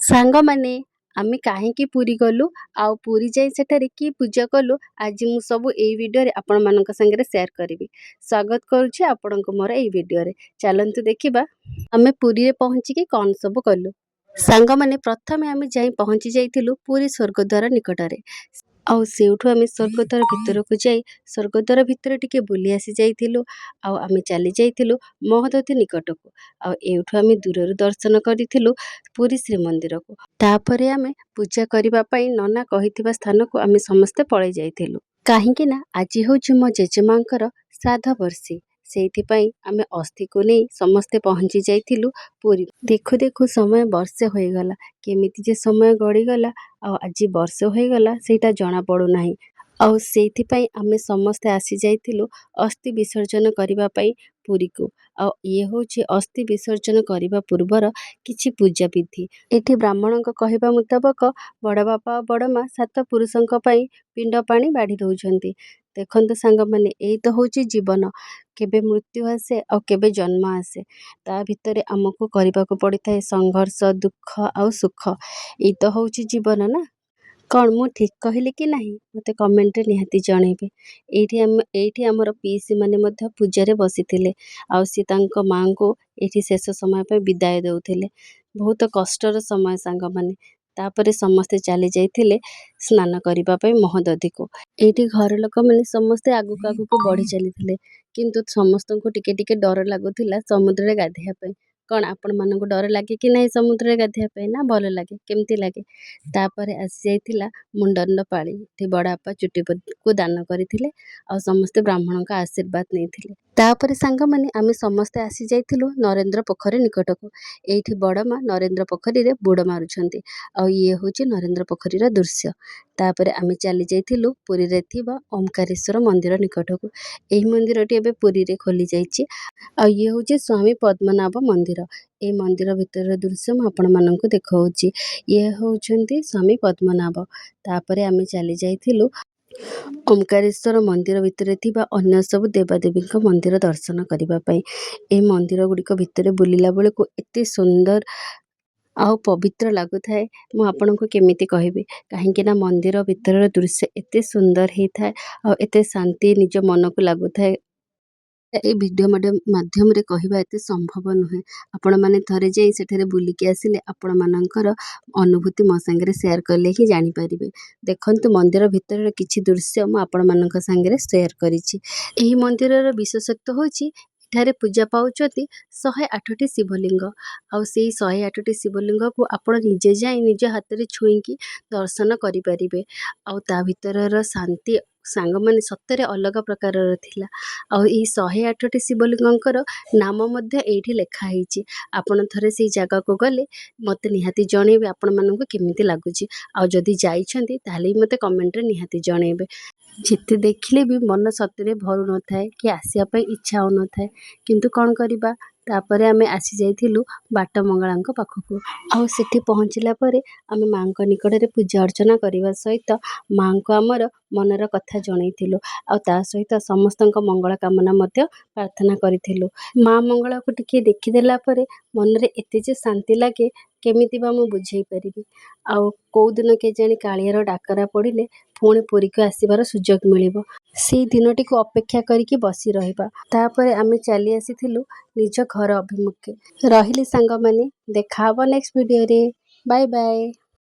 ସାଙ୍ଗମାନେ ଆମେ କାହିଁକି ପୁରୀ ଗଲୁ ଆଉ ପୁରୀ ଯାଇ ସେଠାରେ କି ପୂଜା କଲୁ ଆଜି ମୁଁ ସବୁ ଏଇ ଭିଡ଼ିଓରେ ଆପଣମାନଙ୍କ ସାଙ୍ଗରେ ସେୟାର କରିବି। ସ୍ୱାଗତ କରୁଛି ଆପଣଙ୍କୁ ମୋର ଏଇ ଭିଡ଼ିଓରେ। ଚାଲନ୍ତୁ ଦେଖିବା ଆମେ ପୁରୀରେ ପହଞ୍ଚିକି କ'ଣ ସବୁ କଲୁ। ସାଙ୍ଗମାନେ ପ୍ରଥମେ ଆମେ ଯାଇ ପହଞ୍ଚି ଯାଇଥିଲୁ ପୁରୀ ସ୍ୱର୍ଗଦ୍ୱାର ନିକଟରେ। ଆଉ ସେଇଠୁ ଆମେ ସ୍ୱର୍ଗଦ୍ୱାର ଭିତରକୁ ଯାଇ ସ୍ୱର୍ଗଦ୍ୱାର ଭିତରେ ଟିକେ ବୁଲି ଆସି ଯାଇଥିଲୁ। ଆଉ ଆମେ ଚାଲି ଯାଇଥିଲୁ ମହୋଦଧି ନିକଟକୁ। ଆଉ ଏଇଠୁ ଆମେ ଦୂରରୁ ଦର୍ଶନ କରିଥିଲୁ ପୁରୀ ଶ୍ରୀମନ୍ଦିରକୁ। ତାପରେ ଆମେ ପୂଜା କରିବା ପାଇଁ ନନା କହିଥିବା ସ୍ଥାନକୁ ଆମେ ସମସ୍ତେ ପଳେଇ ଯାଇଥିଲୁ। କାହିଁକି ନା ଆଜି ହେଉଛି ମୋ ଜେଜେମାଙ୍କର ଶ୍ରାଦ୍ଧ ବର୍ଷୀ। ସେଇଥିପାଇଁ ଆମେ ଅସ୍ଥିକୁ ନେଇ ସମସ୍ତେ ପହଞ୍ଚି ଯାଇଥିଲୁ ପୁରୀ। ଦେଖୁ ଦେଖୁ ସମୟ ବର୍ଷେ ହୋଇଗଲା। କେମିତି ଯେ ସମୟ ଗଡ଼ିଗଲା ଆଉ ଆଜି ବର୍ଷେ ହୋଇଗଲା ସେଇଟା ଜଣା ପଡ଼ୁନାହିଁ। ଆଉ ସେଇଥିପାଇଁ ଆମେ ସମସ୍ତେ ଆସି ଯାଇଥିଲୁ ଅସ୍ଥି ବିସର୍ଜନ କରିବା ପାଇଁ ପୁରୀକୁ। ଆଉ ଇଏ ହେଉଛି ଅସ୍ଥି ବିସର୍ଜନ କରିବା ପୂର୍ବର କିଛି ପୂଜାବିଧି। ଏଠି ବ୍ରାହ୍ମଣଙ୍କ କହିବା ମୁତାବକ ବଡ଼ ବାପା ଓ ବଡ଼ ମା ସାତ ପୁରୁଷଙ୍କ ପାଇଁ ପିଣ୍ଡ ପାଣି ବାଢ଼ି ଦେଉଛନ୍ତି। ଦେଖନ୍ତୁ ସାଙ୍ଗମାନେ, ଏଇ ତ ହେଉଛି ଜୀବନ। କେବେ ମୃତ୍ୟୁ ଆସେ ଆଉ କେବେ ଜନ୍ମ ଆସେ। ତା ଭିତରେ ଆମକୁ କରିବାକୁ ପଡ଼ିଥାଏ ସଂଘର୍ଷ, ଦୁଃଖ ଆଉ ସୁଖ। ଏଇ ତ ହେଉଛି ଜୀବନ ନା। କ'ଣ ମୁଁ ଠିକ୍ କହିଲି କି ନାହିଁ ମୋତେ କମେଣ୍ଟରେ ନିହାତି ଜଣେଇବେ। ଏଇଠି ଆମର ପିଇସିମାନେ ମଧ୍ୟ ପୂଜାରେ ବସିଥିଲେ। ଆଉ ସେ ତାଙ୍କ ମାଆଙ୍କୁ ଏଇଠି ଶେଷ ସମୟ ପାଇଁ ବିଦାୟ ଦେଉଥିଲେ। ବହୁତ କଷ୍ଟର ସମୟ ସାଙ୍ଗମାନେ। ତାପରେ ସମସ୍ତେ ଚାଲି ଯାଇଥିଲେ ସ୍ନାନ କରିବା ପାଇଁ ମହୋଦଧିକୁ। ଏଇଠି ଘର ଲୋକମାନେ ସମସ୍ତେ ଆଗକୁ ଆଗକୁ ବଢ଼ି ଚାଲିଥିଲେ। କିନ୍ତୁ ସମସ୍ତଙ୍କୁ ଟିକେ ଟିକେ ଡର ଲାଗୁଥିଲା ସମୁଦ୍ରରେ ଗାଧୋଇବା ପାଇଁ। କ'ଣ ଆପଣମାନଙ୍କୁ ଡର ଲାଗେ କି ନାହିଁ ସମୁଦ୍ରରେ ଗାଧୋଇବା ପାଇଁ? ନା ଭଲ ଲାଗେ? କେମିତି ଲାଗେ? ତାପରେ ଆସି ଯାଇଥିଲା ମୁଣ୍ଡନ ପାଳି। ଏଠି ବଡ଼ବାପା ଚୁଟିକୁ ଦାନ କରିଥିଲେ ଆଉ ସମସ୍ତେ ବ୍ରାହ୍ମଣଙ୍କ ଆଶୀର୍ବାଦ ନେଇଥିଲେ। ତାପରେ ସାଙ୍ଗମାନେ ଆମେ ସମସ୍ତେ ଆସି ଯାଇଥିଲୁ ନରେନ୍ଦ୍ର ପୋଖରୀ ନିକଟକୁ। ଏଇଠି ବଡ଼ ମା ନରେନ୍ଦ୍ର ପୋଖରୀରେ ବୁଡ଼ ମାରୁଛନ୍ତି। ଆଉ ଇଏ ହେଉଛି ନରେନ୍ଦ୍ର ପୋଖରୀର ଦୃଶ୍ୟ। ତାପରେ ଆମେ ଚାଲି ଯାଇଥିଲୁ ପୁରୀରେ ଥିବା ଓମକାରେଶ୍ୱର ମନ୍ଦିର ନିକଟକୁ। ଏହି ମନ୍ଦିରଟି ଏବେ ପୁରୀରେ ଖୋଲି ଯାଇଛି। ଆଉ ଇଏ ହେଉଛି ସ୍ୱାମୀ ପଦ୍ମନାଭ ମନ୍ଦିର। এই ମନ୍ଦିର ଭିତରର ଦୃଶ୍ୟ ମୁଁ ଆପଣମାନଙ୍କୁ ଦେଖାଉଛି। ଇଏ ହେଉଛନ୍ତି ସ୍ୱାମୀ ପଦ୍ମନାଭ। ତାପରେ ଆମେ ଚାଲି ଯାଇଥିଲୁ ଓମକାରେଶ୍ୱର ମନ୍ଦିର ଭିତରେ ଥିବା ଅନ୍ୟ ସବୁ ଦେବାଦେବୀଙ୍କ ମନ୍ଦିର ଦର୍ଶନ କରିବା ପାଇଁ। ଏହି ମନ୍ଦିର ଗୁଡ଼ିକ ଭିତରେ ବୁଲିଲା ବେଳକୁ ଏତେ ସୁନ୍ଦର ଆଉ ପବିତ୍ର ଲାଗୁଥାଏ, ମୁଁ ଆପଣଙ୍କୁ କେମିତି କହିବି। କାହିଁକି ନା ମନ୍ଦିର ଭିତରର ଦୃଶ୍ୟ ଏତେ ସୁନ୍ଦର ହେଇଥାଏ ଆଉ ଏତେ ଶାନ୍ତି ନିଜ ମନକୁ ଲାଗୁଥାଏ। এই ଭିଡ଼ିଓ ମାଧ୍ୟମରେ କହିବା ଏତେ ସମ୍ଭବ ନୁହେଁ। ଆପଣମାନେ ଥରେ ଯାଇ ସେଠାରେ ବୁଲିକି ଆସିଲେ ଆପଣମାନଙ୍କର ଅନୁଭୂତି ମୋ ସାଙ୍ଗରେ ସେୟାର କଲେ ହିଁ ଜାଣିପାରିବେ। ଦେଖନ୍ତୁ ମନ୍ଦିର ଭିତରର କିଛି ଦୃଶ୍ୟ ମୁଁ ଆପଣମାନଙ୍କ ସାଙ୍ଗରେ ସେୟାର କରିଛି। ଏହି ମନ୍ଦିରର ବିଶେଷତ୍ୱ ହେଉଛି ଏଠାରେ ପୂଜା ପାଉଛନ୍ତି 108ଟି ଶିବଲିଙ୍ଗ। ଆଉ ସେଇ 108ଟି ଶିବଲିଙ୍ଗକୁ ଆପଣ ନିଜେ ଯାଇ ନିଜ ହାତରେ ଛୁଇଁକି ଦର୍ଶନ କରିପାରିବେ। ଆଉ ତା ଭିତରର ଶାନ୍ତି ସାଙ୍ଗମାନେ ସତରେ ଅଲଗା ପ୍ରକାରର ଥିଲା। ଆଉ ଏଇ 108ଟି ଶିବଲିଙ୍ଗଙ୍କର ନାମ ମଧ୍ୟ ଏଇଠି ଲେଖା ହେଇଛି। ଆପଣ ଥରେ ସେଇ ଜାଗାକୁ ଗଲେ ମୋତେ ନିହାତି ଜଣେଇବେ ଆପଣମାନଙ୍କୁ କେମିତି ଲାଗୁଛି। ଆଉ ଯଦି ଯାଇଛନ୍ତି ତାହେଲେ ବି ମୋତେ କମେଣ୍ଟରେ ନିହାତି ଜଣେଇବେ। ଯେତେ ଦେଖିଲେ ବି ମନ ସତରେ ଭରୁ ନଥାଏ କି ଆସିବା ପାଇଁ ଇଚ୍ଛା ହେଉନଥାଏ। କିନ୍ତୁ କ'ଣ କରିବା, ତାପରେ ଆମେ ଆସି ଯାଇଥିଲୁ ବାଟ ମଙ୍ଗଳାଙ୍କ ପାଖକୁ। ଆଉ ସେଠି ପହଞ୍ଚିଲା ପରେ ଆମେ ମାଆଙ୍କ ନିକଟରେ ପୂଜା ଅର୍ଚ୍ଚନା କରିବା ସହିତ ମାଆଙ୍କୁ ଆମର ମନର କଥା ଜଣେଇଥିଲୁ। ଆଉ ତା ସହିତ ସମସ୍ତଙ୍କ ମଙ୍ଗଳ କାମନା ମଧ୍ୟ ପ୍ରାର୍ଥନା କରିଥିଲୁ। ମା ମଙ୍ଗଳାକୁ ଟିକେ ଦେଖିଦେଲା ପରେ ମନରେ ଏତେ ଯେ ଶାନ୍ତି ଲାଗେ କେମିତି ବା ମୁଁ ବୁଝେଇ ପାରିବି। ଆଉ କେଉଁଦିନ କେଜାଣି କାଳିଆର ଡାକରା ପଡ଼ିଲେ ପୁଣି ପୁରୀକୁ ଆସିବାର ସୁଯୋଗ ମିଳିବ। ସେଇ ଦିନଟିକୁ ଅପେକ୍ଷା କରିକି ବସି ରହିବା। ତାପରେ ଆମେ ଚାଲି ଆସିଥିଲୁ ନିଜ ଘର ଅଭିମୁଖେ। ରହିଲି ସାଙ୍ଗମାନେ, ଦେଖା ହବ ନେକ୍ସଟ ଭିଡ଼ିଓରେ। Bye bye.